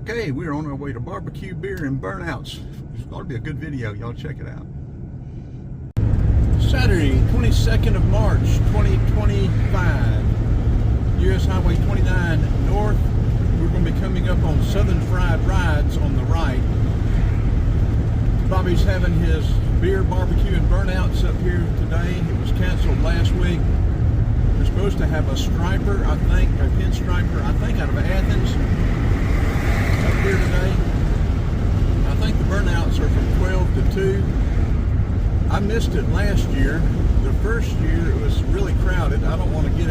Okay, we're on our way to barbecue, beer, and burnouts. It's going to be a good video. Y'all check it out. Saturday, 22nd of March, 2025. US Highway 29 North. We're going to be coming up on Southern Fried Rides on the right. Bobby's having his beer, barbecue, and burnouts up here today. It was canceled last week. We're supposed to have a striper, I think, a pinstriper, I think out of Athens, up here today. I think the burnouts are from 12 to 2. I missed it last year. The first year it was really crowded. I don't want to get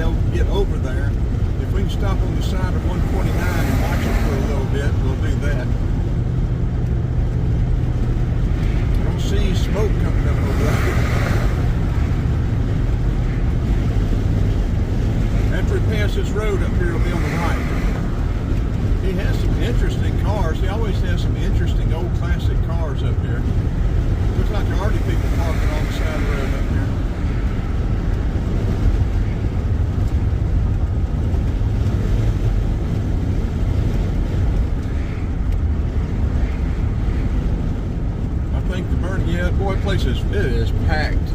over there. If we can stop on the side of 129 and watch it for a little bit, we'll do that. I don't see any smoke coming up over there. After we pass this road up here, it'll be on the right. He has some interesting cars. He always has some interesting old classic cars up here. Looks like there are already people parking on the side of the road up here. I think the yeah, boy, it is packed.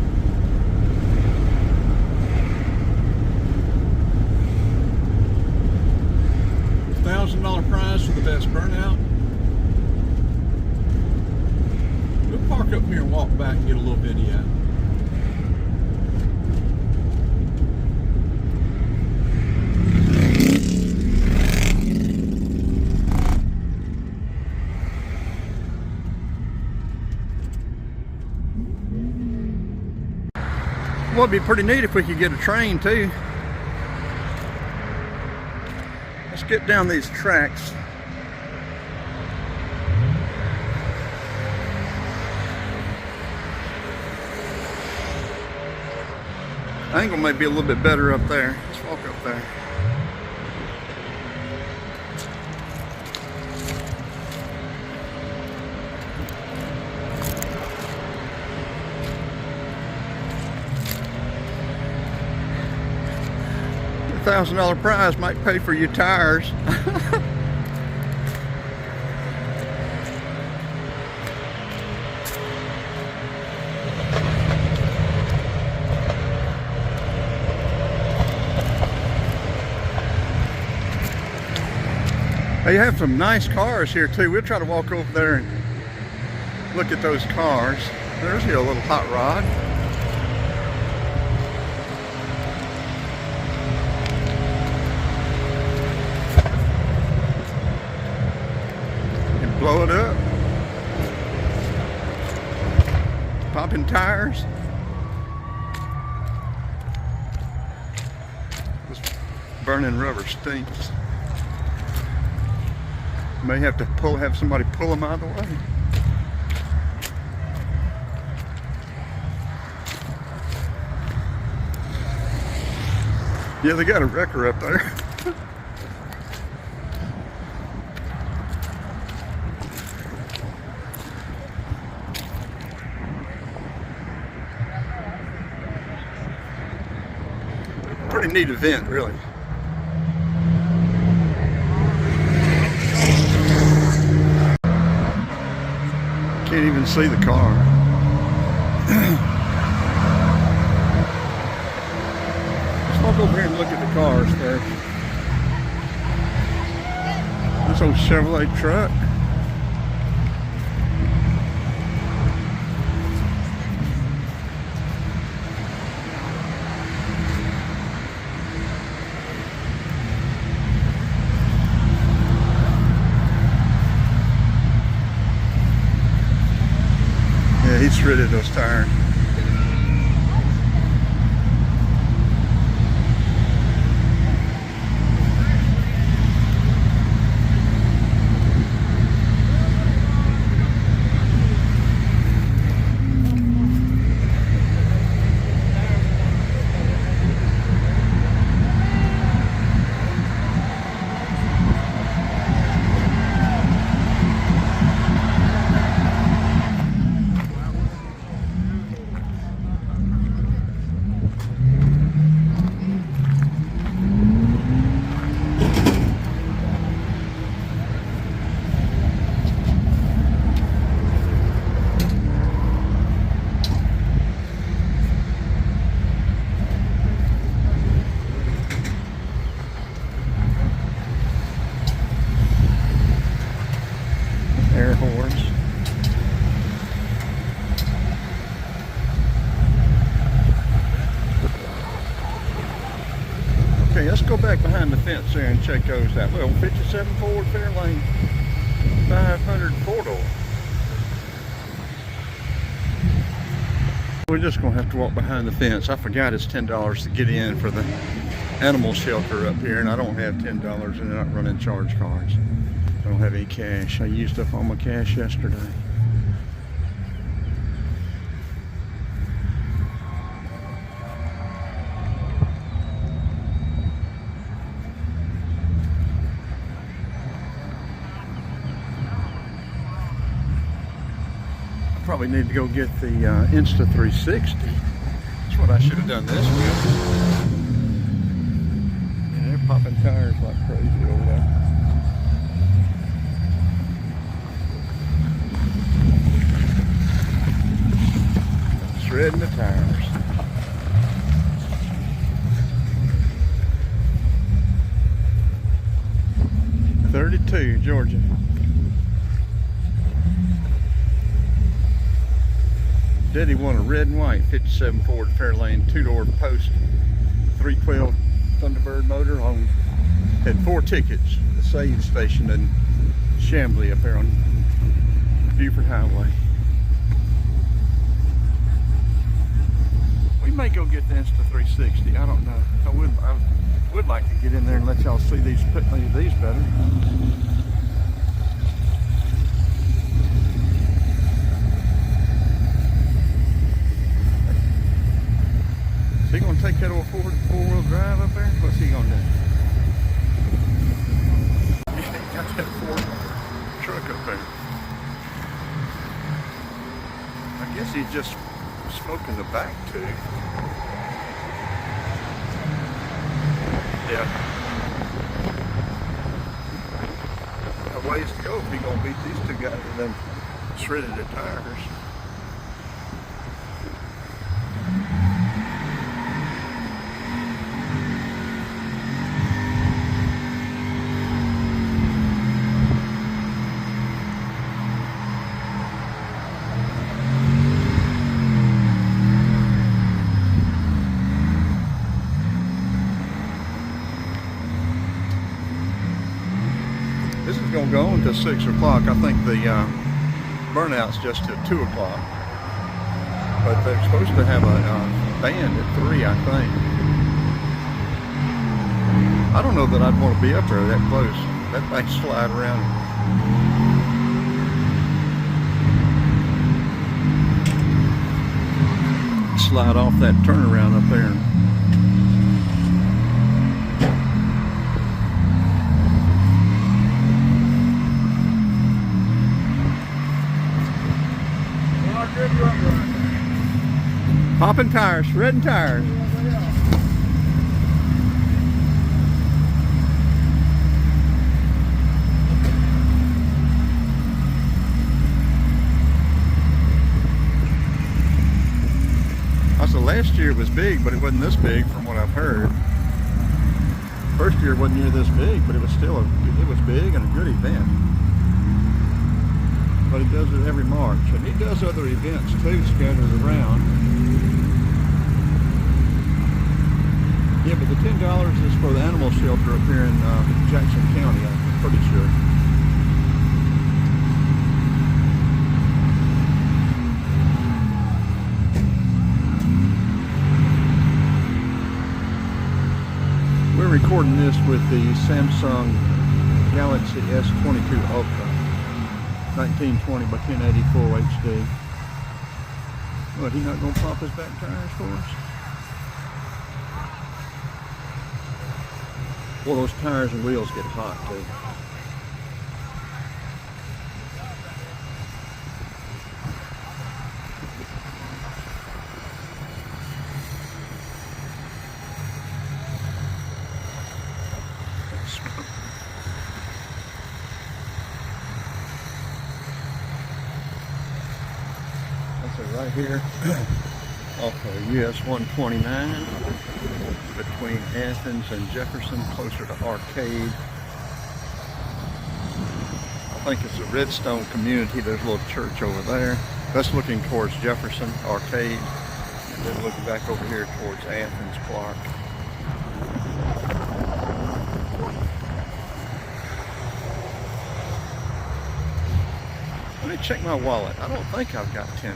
$1,000 prize for the best burnout. We'll park up here and walk back and get a little video. Well, it'd be pretty neat if we could get a train too. Let's get down these tracks. Angle might be a little bit better up there. Let's walk up there. $1,000 prize might pay for your tires. They have some nice cars here too. We'll try to walk over there and look at those cars. There's your little hot rod. Blow it up. Popping tires. This burning rubber stinks. May have to have somebody pull them out of the way. Yeah, they got a wrecker up there. Pretty neat event, really. Can't even see the car. Let's walk over here and look at the cars first. This old Chevrolet truck. Yeah, he shredded those tires. Okay, let's go back behind the fence there and check those out. Well, 57 Ford Fairlane 500 four-door. We're just gonna have to walk behind the fence. I forgot it's $10 to get in for the animal shelter up here, and I don't have $10 and they're not running charge cards. I don't have any cash. I used up all my cash yesterday. Probably need to go get the Insta360. That's what I should have done this with. Yeah, they're popping tires like crazy over there. Shredding the tires. .32 Georgia. Daddy won a red and white 57 Ford Fairlane 2-door post 312 Thunderbird motor on. Had 4 tickets. The Save Station in Chamblee up there on Buford Highway. We may go get the Insta360. I don't know. I would like to get in there and let y'all see these better. Is he gonna take that old four-wheel drive up there? What's he gonna do? He got that Ford truck up there. I guess he's just smoking the back too. Yeah. A ways to go if he's gonna beat these two guys with them shredded their tires. This is going to go until 6 o'clock. I think the Burnouts just till 2 o'clock. But they're supposed to have a band at 3, I think. I don't know that I'd want to be up there that close. That thing slide around. Slide off that turnaround up there. Popping tires, shredding tires. I said last year it was big, but it wasn't this big from what I've heard. First year it wasn't near this big, but it was still it was big and a good event. But he does it every March, and he does other events too scattered around. Yeah, but the $10 is for the animal shelter up here in Jackson County, I'm pretty sure. We're recording this with the Samsung Galaxy S22 Ultra. 1920 by 1080 full HD. What, he not gonna pop his back tires for us? Well, those tires and wheels get hot too. Right here off of US 129 between Athens and Jefferson, closer to Arcade. I think it's a Redstone community. There's a little church over there. That's looking towards Jefferson, Arcade, and then looking back over here towards Athens, Clark. me check my wallet. I don't think I've got $10.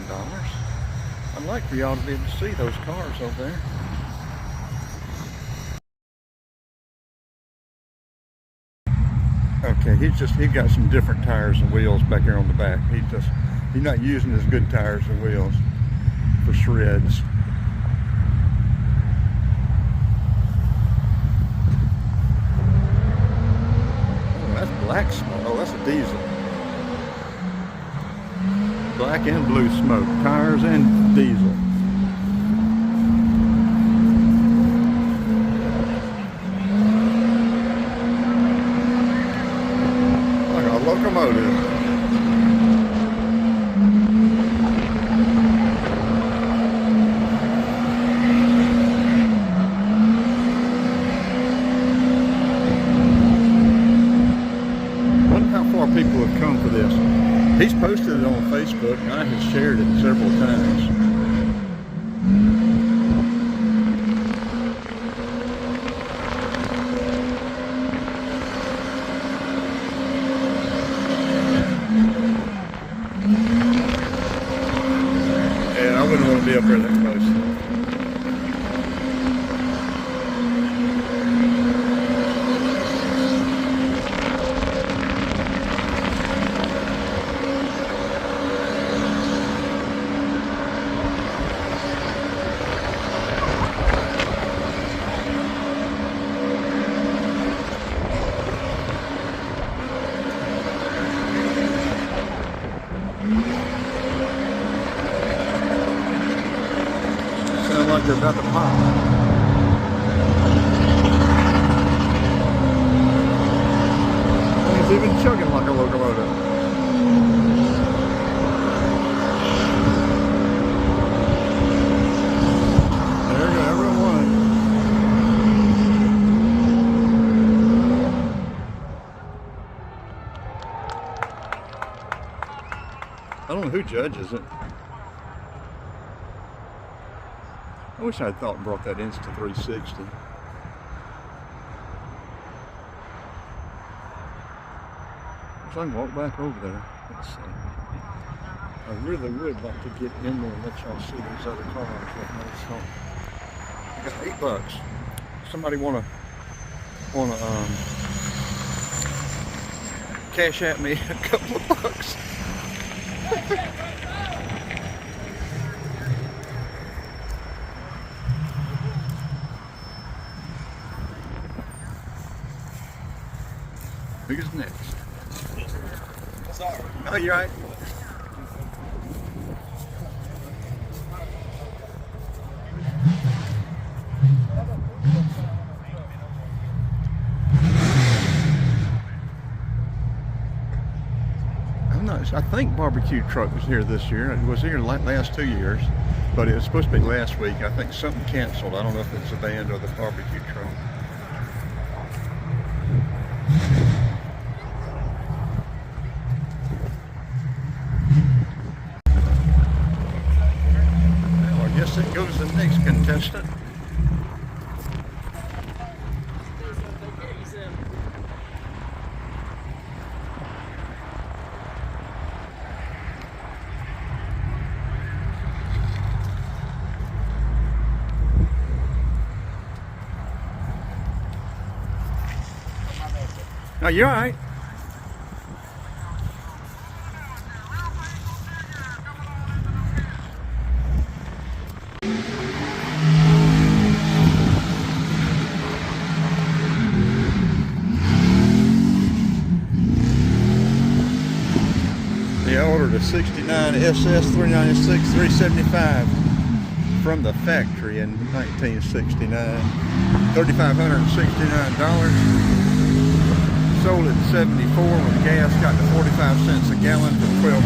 I'd like for y'all to be able to see those cars over there. Okay, he got some different tires and wheels back here on the back. He's not using his good tires and wheels for shreds. Oh, that's black smoke. Oh, that's a diesel. Black and blue smoke, tires and diesel. Like a locomotive. Wonder how far people have come for this. He's posted it on Facebook, and I have shared it several times. Yeah, I wouldn't want to be up there that close. Sound like they're about to pop. It's even chugging like a locomotive. There you go, everyone. I don't know who judges it. I wish I'd thought and brought that Insta360. So I can walk back over there. Let's see. I really would like to get in there and let y'all see these other cars. I got $8. Somebody wanna cash at me a couple of bucks. Who's next? Sorry. Oh, you're right. I think barbecue truck was here this year. It was here last 2 years, but it was supposed to be last week. I think something canceled. I don't know if it's the band or the barbecue truck. Well, I guess it goes to the next contestant. Oh, you're all right. I ordered a 69 SS 396 375 from the factory in 1969. $3,569. Sold at 74 with gas, got to 45 cents a gallon for $1,250.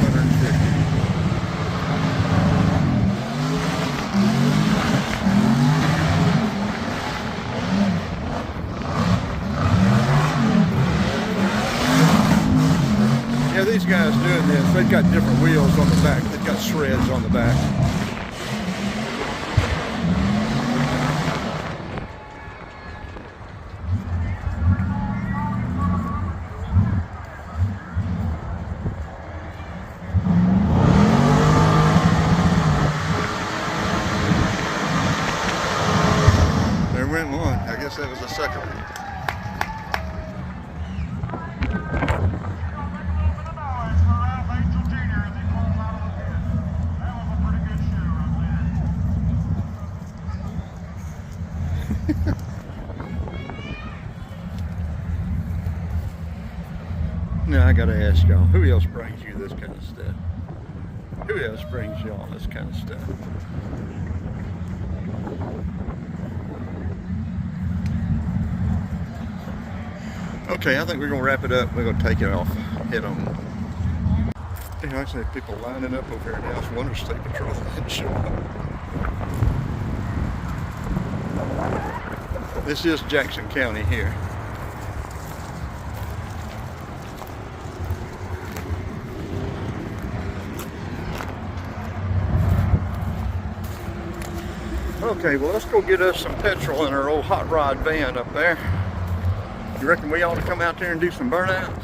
Yeah, these guys doing this, they've got different wheels on the back. They've got shreds on the back. Now I gotta ask y'all, who else brings you this kind of stuff? Who else brings y'all this kind of stuff? Okay, I think we're gonna wrap it up. We're gonna take it off, head on. You know, I actually have people lining up over here now. It's Wonder State Patrol didn't show up. This is Jackson County here. Okay, well, let's go get us some petrol in our old hot rod van up there. You reckon we ought to come out there and do some burnouts?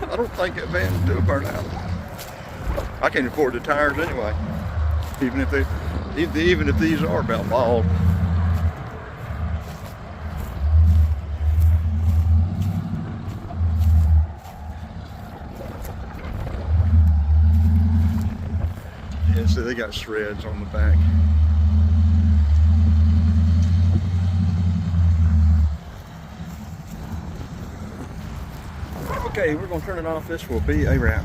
I don't think that van will do a burnout. I can't afford the tires anyway, even if these are about bald. Yeah, so they got shreds on the back. Okay, we're gonna turn it off. This will be a wrap.